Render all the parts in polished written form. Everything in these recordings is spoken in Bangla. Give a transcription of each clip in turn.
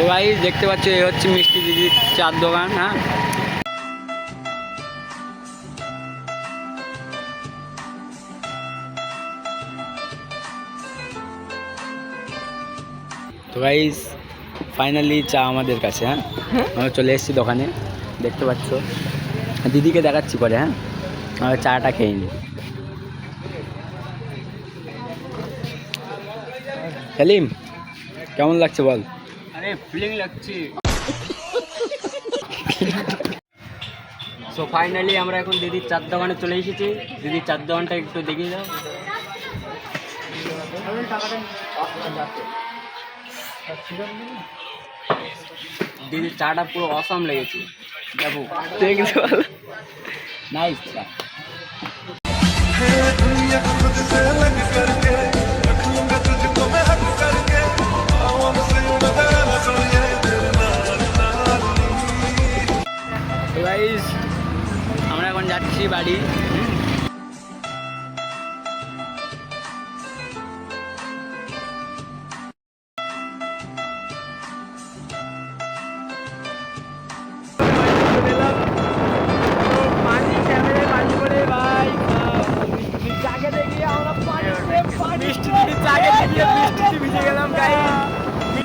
ভাই দেখতে পাচ্ছ এই হচ্ছে মিষ্টি দিদির চার দোকান। হ্যাঁ, তো গাইস ফাইনালি চা আমাদের কাছে। হ্যাঁ, আমরা চলে এসেছি দোকানে, দেখতে পাচ্ছ। দিদিকে দেখাচ্ছি পরে। হ্যাঁ, আমরা চাটা খেয়ে নিই। সেলিম, কেমন লাগছে বল? আরে ফিলিং লাগছে। সো ফাইনালি আমরা এখন দিদির চার দোকানে চলে এসেছি। দিদির চার দোকানটা একটু দেখিয়ে দাও। দিদির চাটা পুরো অসাম লেগেছে। দেখো দেখতে ভালো, নাইস চা। তো গাইস আমরা এখন যাচ্ছি বাড়ি।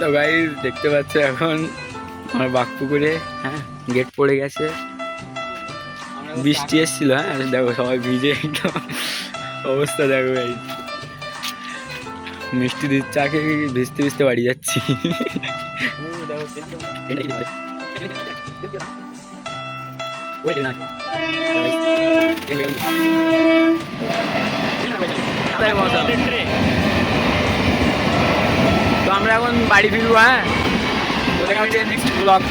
তো গাইস দেখতে পাচ্ছ এখন আমার বাঘপুকুরে, হ্যাঁ, গেট পড়ে গেছে। বৃষ্টি এসেছিল। হ্যাঁ, দেখো সবাই ভিজে একদম অবস্থা দেখো গাইস। মিষ্টি দিদি চা খেয়ে ভিজতে ভিজতে বাড়ি যাচ্ছি। তো আমরা এখন বাড়ি ফিরবো। হ্যাঁ, নেক্সট ব্লগ।